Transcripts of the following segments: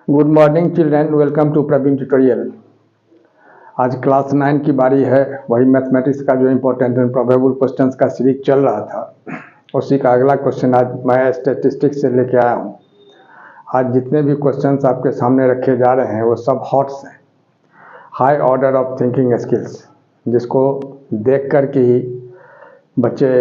Good morning children, welcome to Praveen tutorial. आज class 9 की बारी है। वही मैथमेटिक्स का जो इम्पोर्टेंट एंड प्रोबेबल क्वेश्चंस का सीरीज चल रहा था, उसी का अगला क्वेश्चन आज मैं स्टैटिस्टिक्स से लेके आया हूँ। आज जितने भी क्वेश्चंस आपके सामने रखे जा रहे हैं वो सब हॉट्स हैं, high order of thinking skills, जिसको देख कर के ही बच्चे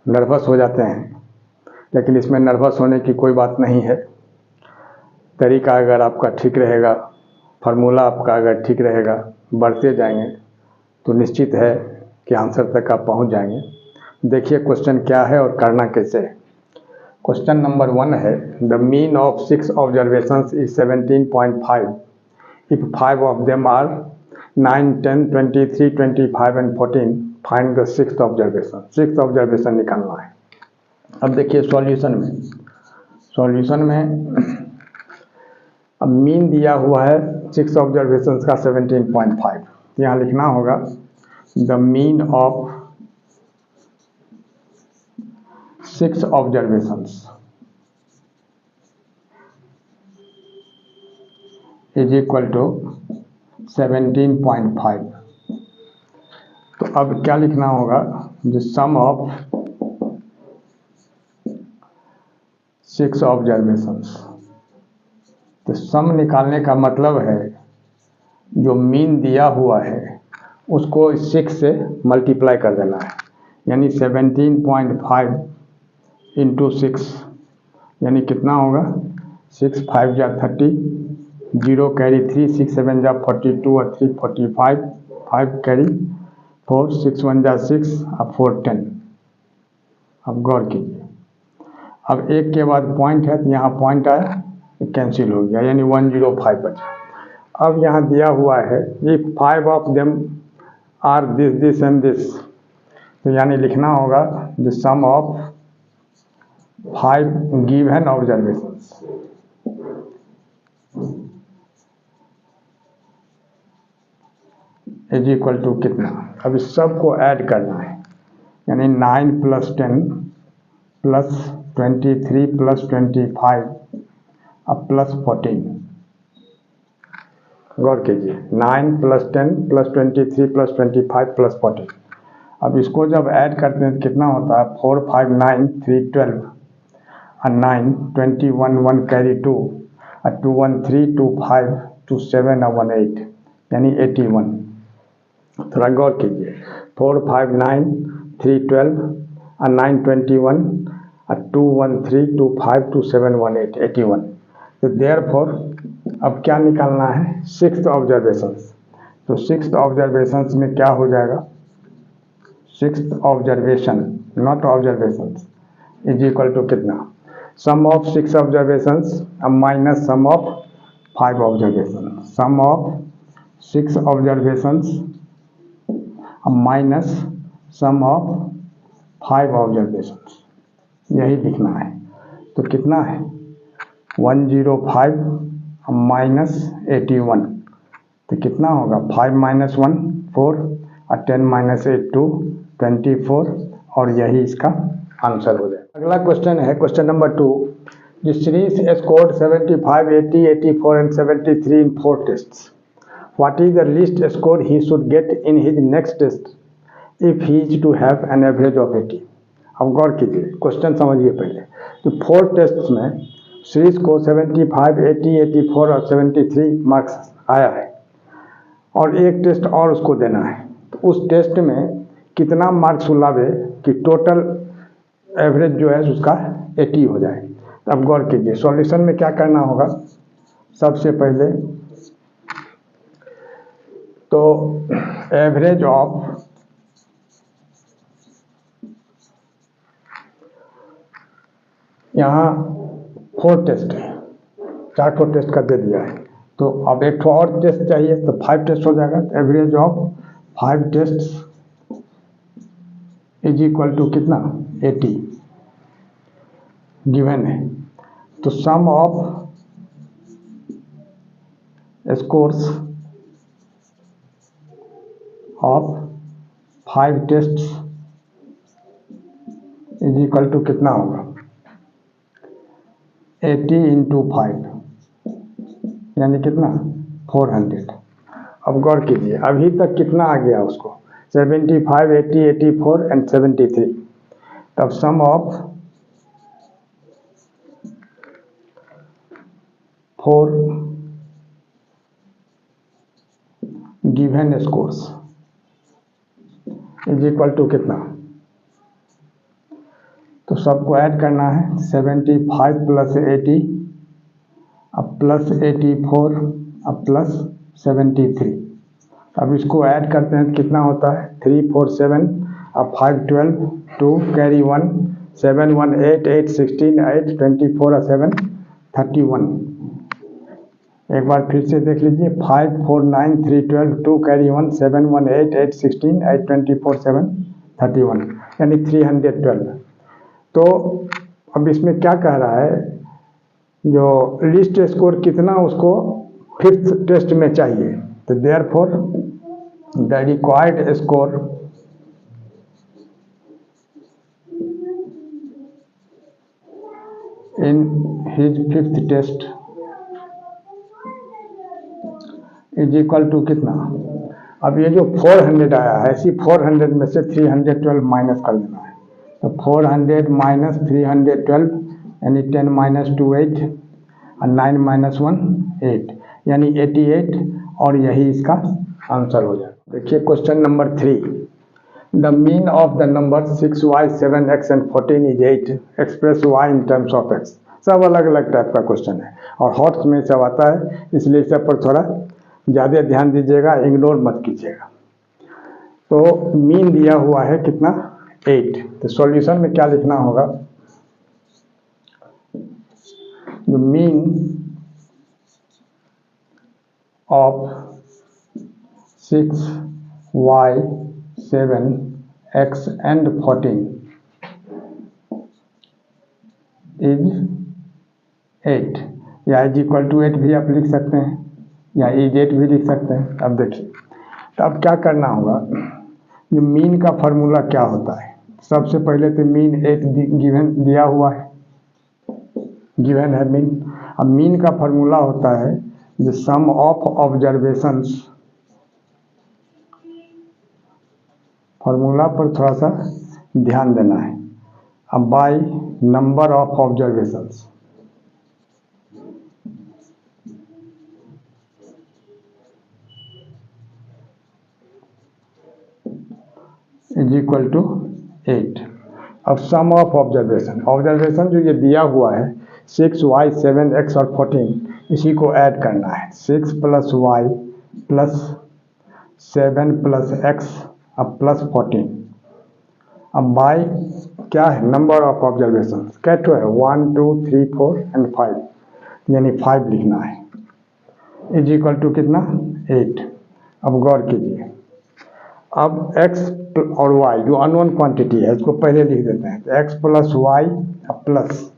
नर्वस हो जाते हैं। लेकिन इसमें नर्वस होने की कोई बात नहीं है। तरीका अगर आपका ठीक रहेगा, फार्मूला आपका अगर ठीक रहेगा, बढ़ते जाएंगे तो निश्चित है कि आंसर तक आप पहुंच जाएंगे। देखिए क्वेश्चन क्या है और करना कैसे है। क्वेश्चन नंबर 1 है, the mean of 6 observations is 17.5 if 5 of them are 9, 10, 23, 25 and 14 find the 6th observation. 6th observation निकालना है। अब देखिए सॉल्यूशन में अब मीन दिया हुआ है 6 ऑब्जर्वेशंस का 17.5। यहाँ लिखना होगा the mean of 6 observations is equal to 17.5। तो अब क्या लिखना होगा, द सम ऑफ 6 ऑब्जर्वेशंस। तो सम निकालने का मतलब है जो मीन दिया हुआ है उसको 6 से मल्टीप्लाई कर देना है, यानी 17.5 इंटू 6 यानी कितना होगा, 6 5 जा 30, 0 कैरी 3, 6 7 जा 42 और 3 45, 5 कैरी 4, 6 1 जा 6 और 4 10। अब गौर कीजिए, अब एक के बाद पॉइंट है तो यहाँ पॉइंट आया, कैंसिल हो गया, यानी 105 बचा। अब यहाँ दिया हुआ है if 5 of them are this this and this, तो यानी लिखना होगा the sum of 5 given observations is equal to कितना। अब इस सब को ऐड करना है, यानी 9 + 10 + 23 + 25 अब +14। गौर कीजिए, 9 + 10 + 23 + 25 + 14। अब इसको जब ऐड करते हैं तो कितना होता है, 4 5 9 3 12 और 9 21 1 कैरी 2 और 2 1 3 2 5 2 7 और 1 8 यानी 81। थोड़ा गौर कीजिए, 4 5 9 3 12 और 9 21 और 2 1 3 2 5 2 7 1 8 81। तो देयरफॉर अब क्या निकालना है, 6th ऑब्जर्वेशंस। तो 6th ऑब्जर्वेशंस में क्या हो जाएगा, 6th observation not observations is equal to कितना, सम ऑफ 6 ऑब्जर्वेशंस अब minus sum of 5 observation. Sum of 6 observations अब माइनस सम ऑफ 5 ऑब्जर्वेशंस, यही लिखना है। तो कितना है, 105 माइनस 81। तो कितना होगा, 5 - 1 4 और 10 - 8 2 24 और यही इसका आंसर हो जाएगा। अगला क्वेश्चन है question number 2। The series scored 75 80 84 and 73 in 4 tests. What is the least score he should get in his next test if he is to have an average of 80। अब गौर कीजिए, क्वेश्चन समझिए पहले। तो 4 tests में series को 75 80 84 और 73 marks आया है और एक टेस्ट और उसको देना है। तो उस टेस्ट में कितना मार्क्स लावे कि टोटल एवरेज जो है उसका 80 हो जाए। अब गौर कीजिए, सॉल्यूशन में क्या करना होगा, सबसे पहले तो एवरेज ऑफ यहाँ 4 टेस्ट है, 4 टेस्ट का दे दिया है। तो अब एक और टेस्ट चाहिए तो 5 टेस्ट हो जाएगा। तो average of 5 test is equal to कितना, 80 गिवन है। तो sum of scores of 5 test is equal to कितना होगा, 80 × 5 यानी कितना 400। अब गौर कीजिए अभी तक कितना आ गया उसको 75, 80, 84 एंड 73। तब sum of 4 given scores is equal to कितना, तो सबको ऐड करना है 75 प्लस 80 अब प्लस 84 अब प्लस 73। अब इसको ऐड करते हैं तो कितना होता है 3 4 7 अब 5 12 2 कैरी 1 7 1 8 8 16 8 24 और 7 31। एक बार फिर से देख लीजिए 5 4 9 3 12 2 कैरी 1 7 1 8 8 16 8 24 7 31 यानी 312। तो अब इसमें क्या कह रहा है जो लिस्ट स्कोर कितना उसको फिफ्थ टेस्ट में चाहिए, तो therefore the required score in his fifth test is equal to कितना। अब ये जो 400 आया है इसी 400 में से 312 माइनस कर देना है, तो 400 माइनस 312 यानी 10 माइनस 2 8 और 9 माइनस 1 8 यानी 88 और यही इसका आंसर हो जाएगा। देखिए question number 3, the mean of the number 6y 7x and 14 is 8 express y in terms of x। सब अलग अलग टाइप का क्वेश्चन है और हॉट्स में सब आता है, इसलिए सब पर थोड़ा ज़्यादा ध्यान दीजिएगा, इग्नोर मत कीजिएगा। तो मीन दिया हुआ है कितना 8, तो सॉल्यूशन में क्या लिखना होगा, the mean of 6y 7x and 14 is 8 या इज इक्वल टू 8 भी आप लिख सकते हैं या इज 8 भी लिख सकते हैं। अब देखिए तो अब क्या करना होगा, ये मीन का फॉर्मूला क्या होता है। सबसे पहले तो मीन 8 गिवन दिया हुआ है, गिवन है मीन। अब मीन का फॉर्मूला होता है जो सम ऑफ ऑब्जर्वेशंस, फॉर्मूला पर थोड़ा सा ध्यान देना है। अब by number of observations is equal to 8। अब सम ऑफ ऑब्जर्वेशन, ऑब्जर्वेशन जो ये दिया हुआ है 6y 7x और 14, इसी को ऐड करना है। 6 plus y plus 7 plus x अब प्लस 14। अब बाय क्या है नंबर ऑफ ऑब्जर्वेशन, कैसे है 1 2 3 4 एंड 5 यानी 5 लिखना है इज इक्वल टू कितना 8। अब गौर कीजिए, अब x और y जो अननोन क्वांटिटी है इसको पहले लिख देते हैं, तो x प्लस वाई अब प्लस,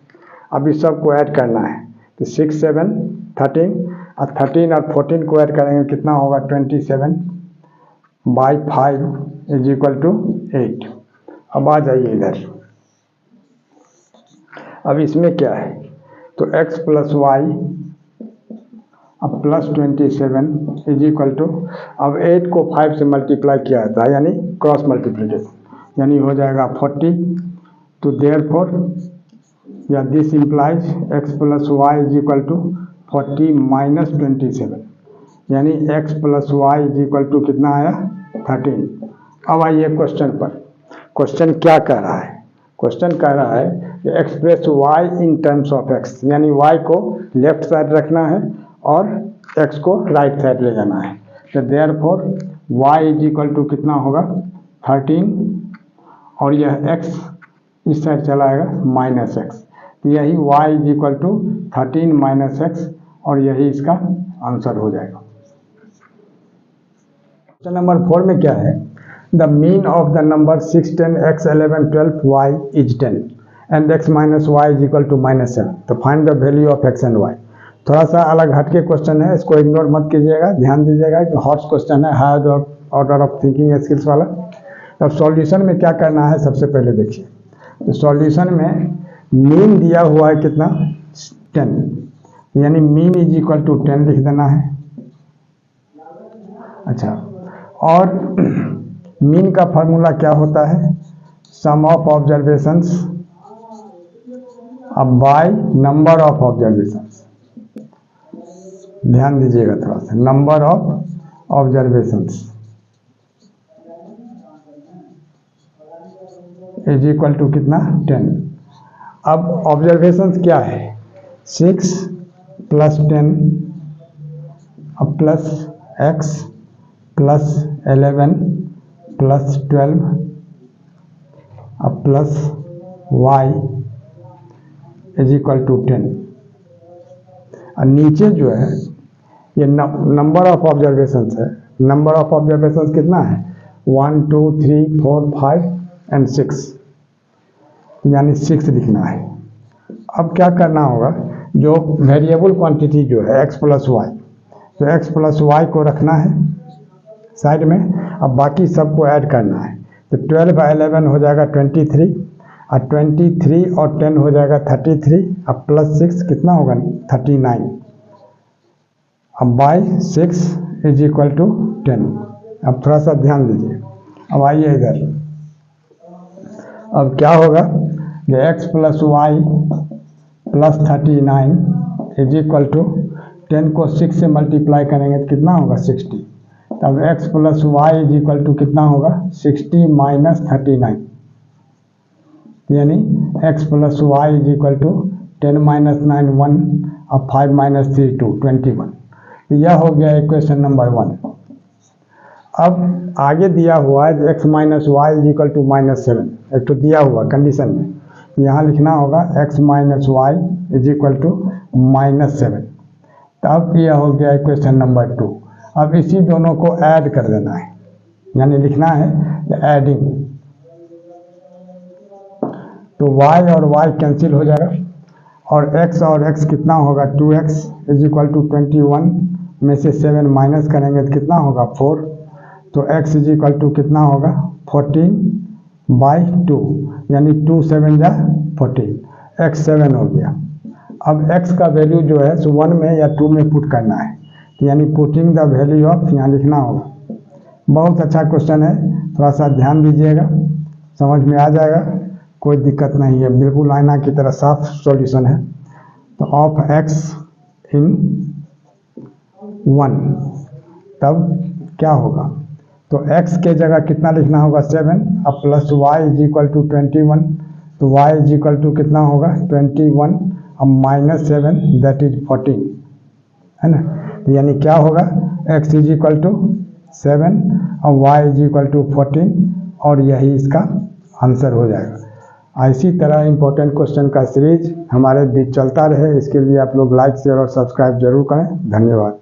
अब इस सब को ऐड करना है तो 6 7 13 और 13 और 14 को ऐड करेंगे कितना होगा 27 बाई 5 इज इक्वल टू 8। अब आ जाइए इधर, अब इसमें क्या है तो x प्लस वाई अब प्लस 27 इज इक्वल टू, अब 8 को 5 से मल्टीप्लाई किया जाता है यानी क्रॉस मल्टीप्लिकेशन, यानी हो जाएगा 40। तो देयरफॉर या this implies x plus y is equal to 40 minus 27 यानी x plus y is equal to कितना आया 13। अब आइए क्वेश्चन पर, क्वेश्चन क्या कह रहा है, क्वेश्चन कह रहा है कि express y in terms of x, यानी y को लेफ्ट साइड रखना है और x को राइट साइड ले जाना है। तो therefore y is equal to कितना होगा 13 और यह x इस साइड चलाएगा माइनस x, तो यही y is equal to 13 minus x और यही इसका आंसर हो जाएगा। क्वेश्चन नंबर 4 में क्या है, the mean of the number 6 10 x 11 12 y is 10 and x minus y is equal to minus 7, तो find the value of x and y। थोड़ा सा अलग हटके क्वेश्चन है, इसको इग्नोर मत कीजिएगा, ध्यान दीजिएगा कि हॉट क्वेश्चन है, higher order of thinking skills वाला। अब सॉल्यूशन में क्या करना है, सबसे पहले देखिए तो सॉल्यूशन में मीन दिया हुआ है कितना 10, यानी मीन इज इक्वल टू 10 लिख देना है। अच्छा, और मीन का फॉर्मूला क्या होता है? सम ऑफ ऑब्जर्वेशंस अब बाय नंबर ऑफ ऑब्जर्वेशंस। ध्यान दीजिएगा थोड़ा सा, number of observations is equal to कितना? 10। अब ऑब्जर्वेशंस क्या है? 6 प्लस 10 अब प्लस x प्लस 11 प्लस 12 अब plus y is equal to 10। और नीचे जो है ये नंबर ऑफ ऑब्जर्वेशंस है। नंबर ऑफ ऑब्जर्वेशंस कितना है? 1 2 3 4 5 एंड 6, यानी 6 लिखना है। अब क्या करना होगा? जो वेरिएबल क्वांटिटी जो है x प्लस वाई, तो x प्लस वाई को रखना है साइड में। अब बाकी सबको ऐड करना है। तो 12 और 11 हो जाएगा 23, और 23 और 10 हो जाएगा 33, अब प्लस 6 कितना होगा? 39। अब बाई 6 इज इक्वल टू 10। अब थोड़ा सा ध्यान दीजिए। अब आइए इधर, अब क्या होगा? जो x plus y plus 39 is equal to 10 को 6 से मल्टीप्लाई करेंगे तो कितना होगा? 60। तब x plus y is equal to कितना होगा? 60 माइनस 39, यानी x plus y is equal to 10 minus 9 1 और 5 माइनस 3 2 21। तो यह हो गया इक्वेशन नंबर 1। अब आगे दिया हुआ है x minus y is equal to minus 7, एक तो दिया हुआ कंडीशन में, यहाँ लिखना होगा x minus y is equal to minus 7। तब यह हो गया इक्वेशन नंबर 2। अब इसी दोनों को ऐड कर देना है, यानी लिखना है एडिंग। तो y और y कैंसिल हो जाएगा, और x और x कितना होगा? 2x इज इक्वल टू 21 में से 7 माइनस करेंगे तो कितना होगा? 4। तो x इज इक्वल टू कितना होगा? 14 बाई 2, यानी 2 7 जा 14, x 7 हो गया। अब x का वैल्यू जो है सो 1 में या 2 में पुट करना है, यानी पुटिंग द वैल्यू ऑफ यहाँ लिखना होगा। बहुत अच्छा क्वेश्चन है, थोड़ा सा ध्यान दीजिएगा, समझ में आ जाएगा, कोई दिक्कत नहीं है, बिल्कुल आईना की तरह साफ सॉल्यूशन है। तो ऑफ x इन 1, तब क्या होगा? तो x के जगह कितना लिखना होगा? 7, अब plus y is equal to 21, तो y इज इक्वल टू कितना होगा? 21 अब माइनस 7 दैट इज 14, है ना। तो यानी क्या होगा? x इज इक्वल टू 7 और y इज इक्वल टू 14, और यही इसका आंसर हो जाएगा। इसी तरह इंपॉर्टेंट क्वेश्चन का सीरीज हमारे बीच चलता रहे, इसके लिए आप लोग लाइक शेयर और सब्सक्राइब जरूर करें। धन्यवाद।